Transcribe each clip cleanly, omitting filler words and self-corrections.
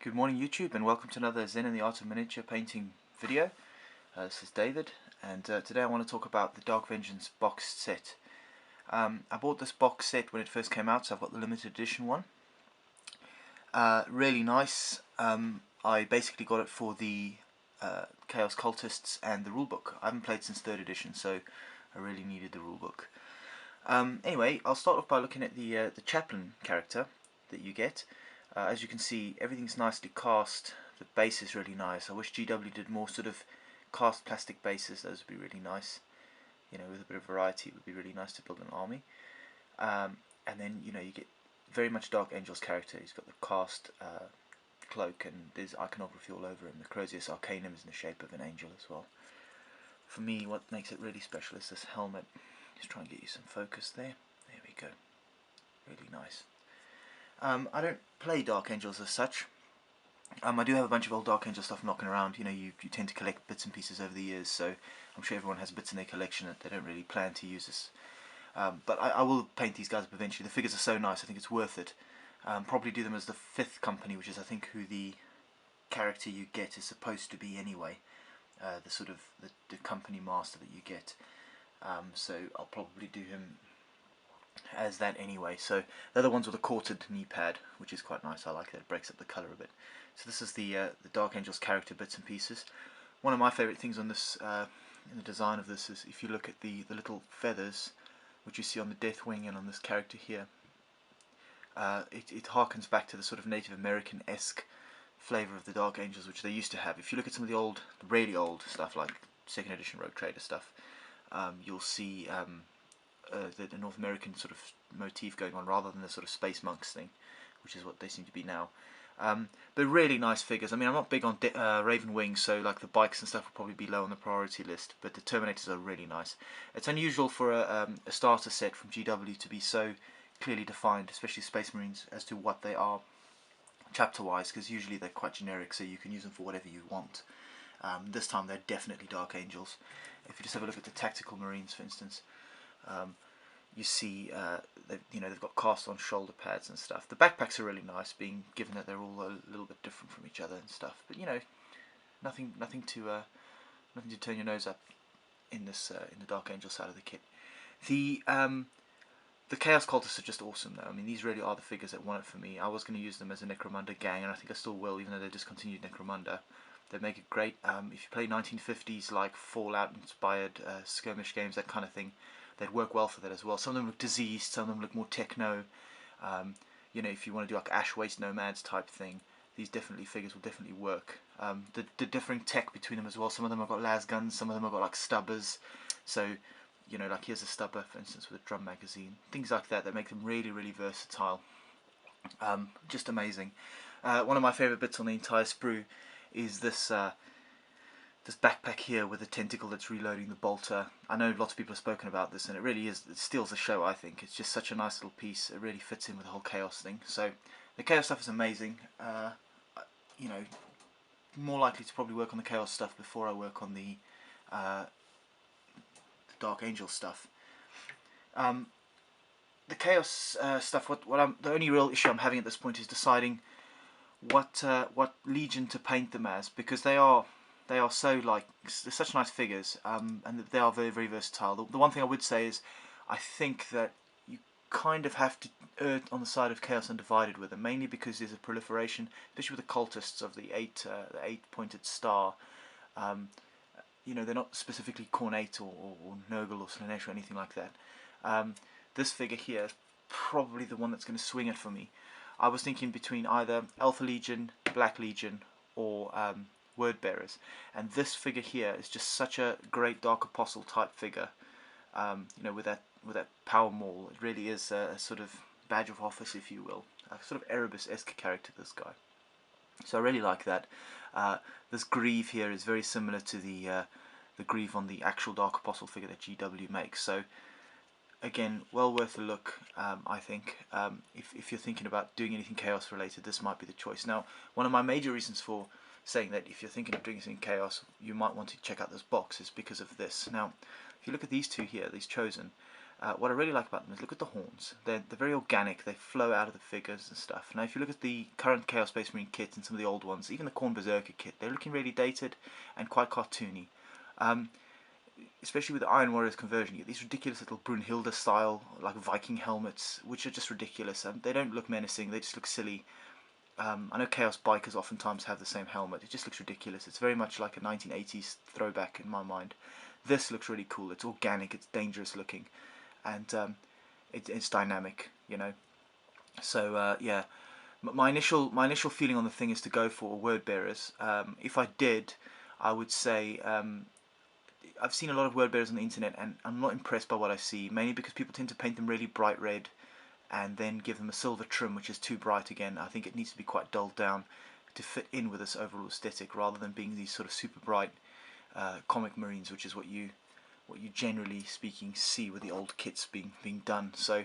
Good morning YouTube, and welcome to another Zen and the Art of Miniature Painting video. This is David, and today I want to talk about the Dark Vengeance box set. I bought this box set when it first came out, so I've got the limited edition one. Really nice. I basically got it for the Chaos Cultists and the rulebook. I haven't played since 3rd edition, so I really needed the rulebook. Anyway, I'll start off by looking at the chaplain character that you get. As you can see, everything's nicely cast. The base is really nice. I wish GW did more sort of cast plastic bases. Those would be really nice. You know, with a bit of variety, it would be really nice to build an army. And then, you know, you get very much Dark Angel's character. He's got the cast cloak, and there's iconography all over him. The Crozius Arcanum is in the shape of an angel as well. For me, what makes it really special is this helmet. Just try and get you some focus there. There we go. Really nice. I don't play Dark Angels as such. I do have a bunch of old Dark Angel stuff knocking around. You know, you tend to collect bits and pieces over the years, so I'm sure everyone has bits in their collection that they don't really plan to use this. But I will paint these guys up eventually. The figures are so nice, I think it's worth it. Probably do them as the 5th company, which is I think who the character you get is supposed to be anyway. The sort of the company master that you get. So I'll probably do him as that anyway. So they're the ones with a quartered knee pad, which is quite nice. I like that. It breaks up the colour a bit. So this is the Dark Angel's character bits and pieces. One of my favourite things on this, in the design of this, is if you look at the little feathers which you see on the Deathwing and on this character here. It harkens back to the sort of Native American-esque flavour of the Dark Angels which they used to have. If you look at some of the old, really old stuff like 2nd edition Rogue Trader stuff, you'll see the North American sort of motif going on rather than the sort of Space Monks thing, which is what they seem to be now. But really nice figures. I mean, I'm not big on Raven Wings, so like the bikes and stuff will probably be low on the priority list, but the Terminators are really nice. It's unusual for a starter set from GW to be so clearly defined, especially Space Marines, as to what they are chapter-wise, because usually they're quite generic, so you can use them for whatever you want. This time they're definitely Dark Angels. If you just have a look at the Tactical Marines, for instance, you see they've got cast on shoulder pads and stuff. The backpacks are really nice, being given that they're all a little bit different from each other and stuff. But you know, nothing to turn your nose up in this in the Dark Angel side of the kit. The Chaos Cultists are just awesome though. I mean, these really are the figures that won it for me. I was going to use them as a Necromunda gang, and I think I still will, even though they discontinued Necromunda. They make it great. If you play 1950s like Fallout-inspired skirmish games, that kind of thing, they'd work well for that as well. Some of them look diseased, some of them look more techno. You know, if you want to do like Ash Waste Nomads type thing, these figures will definitely work. The differing tech between them as well. Some of them have got las guns, some of them have got like stubbers. So, you know, like here's a stubber, for instance, with a drum magazine. Things like that make them really, really versatile. Just amazing. One of my favourite bits on the entire sprue is this this backpack here with a tentacle that's reloading the bolter. I know lots of people have spoken about this, and it really is, it steals the show, I think. It's just such a nice little piece. It really fits in with the whole Chaos thing. So the Chaos stuff is amazing. You know, more likely to probably work on the Chaos stuff before I work on the Dark Angel stuff. The Chaos stuff, the only real issue I'm having at this point is deciding what Legion to paint them as, because they are so, like, they're such nice figures, and they are very, very versatile. The one thing I would say is, I think that you kind of have to err on the side of Chaos Undivided with them, mainly because there's a proliferation, especially with the Cultists, of the 8-pointed star. You know, they're not specifically Khornate or Nurgle or Slaanesh or anything like that. This figure here is probably the one that's going to swing it for me. I was thinking between either Alpha Legion, Black Legion, or Word Bearers, and this figure here is just such a great Dark Apostle type figure. You know, with that power maul, it really is a sort of badge of office, if you will, a sort of Erebus-esque character, this guy. So I really like that. This Grieve here is very similar to the Grieve on the actual Dark Apostle figure that GW makes. So again, well worth a look, I think. If you're thinking about doing anything Chaos related, this might be the choice. Now, one of my major reasons for saying that if you're thinking of doing something Chaos, you might want to check out this box is because of this. Now, if you look at these two here, these Chosen, What I really like about them is look at the horns. They're very organic. They flow out of the figures and stuff. Now, if you look at the current Chaos Space Marine kit and some of the old ones, even the Khorne Berserker kit, they're looking really dated and quite cartoony. Especially with the Iron Warriors conversion, you get these ridiculous little Brunhilde style, like Viking helmets, which are just ridiculous. They don't look menacing, they just look silly. I know Chaos Bikers oftentimes have the same helmet. It just looks ridiculous. It's very much like a 1980s throwback in my mind. This looks really cool. It's organic, it's dangerous looking, and it's dynamic, you know. So yeah, my initial feeling on the thing is to go for word bearers. If I did, I would say I've seen a lot of word bearers on the internet, and I'm not impressed by what I see. Mainly because people tend to paint them really bright red, and then give them a silver trim, which is too bright again. I think it needs to be quite dulled down to fit in with this overall aesthetic, rather than being these sort of super bright comic marines, which is what you generally speaking see with the old kits being done. So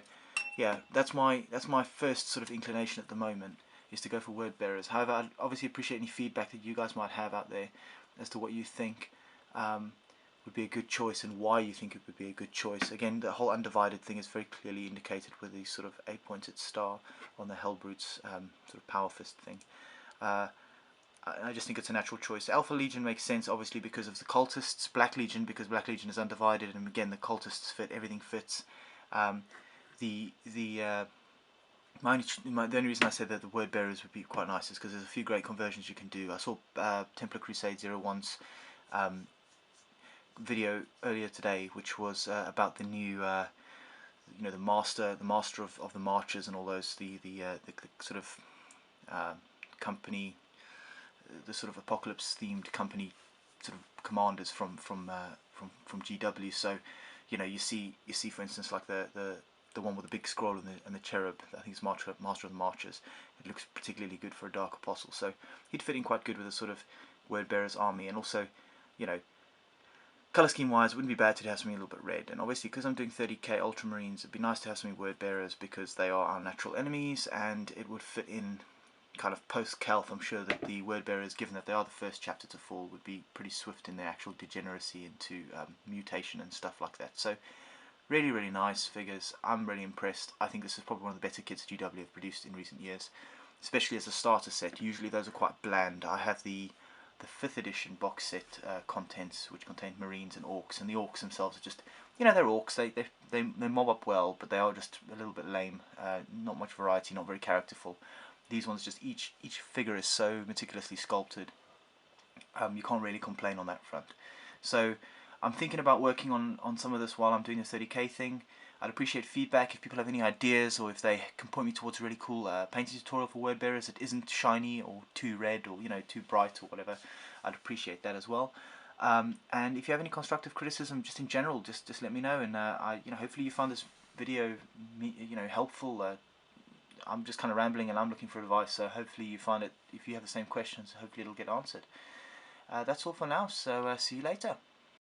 yeah, that's my first sort of inclination at the moment, is to go for word bearers. However, I'd obviously appreciate any feedback that you guys might have out there as to what you think would be a good choice and why you think it would be a good choice. Again, the whole undivided thing is very clearly indicated with the sort of 8-pointed star on the Hellbrutes sort of power fist thing. I just think it's a natural choice. Alpha Legion makes sense, obviously, because of the cultists. Black Legion, because Black Legion is undivided, and again, the cultists fit. Everything fits. The only reason I said that the word bearers would be quite nice is because there's a few great conversions you can do. I saw Templar Crusade 01's video earlier today, which was about the new, the master of the marchers and all those, the sort of company, the sort of apocalypse themed company sort of commanders from GW. So, you see for instance like the one with the big scroll and the cherub. I think it's Master of the Marchers. It looks particularly good for a Dark Apostle. So he'd fit in quite good with a sort of word bearers army, and also, colour scheme wise, it wouldn't be bad to have something a little bit red. And obviously, because I'm doing 30k Ultramarines, it'd be nice to have something word bearers, because they are our natural enemies, and it would fit in kind of post-Calth. I'm sure that the word bearers, given that they are the first chapter to fall, would be pretty swift in their actual degeneracy into mutation and stuff like that. So really, really nice figures. I'm really impressed. I think this is probably one of the better kits GW have produced in recent years, especially as a starter set. Usually those are quite bland. I have the 5th edition box set contents, which contain Marines and Orcs, and the Orcs themselves are just, they're Orcs. They mob up well, but they are just a little bit lame. Not much variety, not very characterful. These ones, just each figure is so meticulously sculpted. You can't really complain on that front. So I'm thinking about working on some of this while I'm doing the 30k thing. I'd appreciate feedback if people have any ideas, or if they can point me towards a really cool painting tutorial for word bearers that isn't shiny or too red or too bright or whatever. I'd appreciate that as well. And if you have any constructive criticism, just in general, just let me know. And hopefully you found this video helpful. I'm just kind of rambling and I'm looking for advice, so hopefully you find it. If you have the same questions, hopefully it'll get answered. That's all for now, so see you later.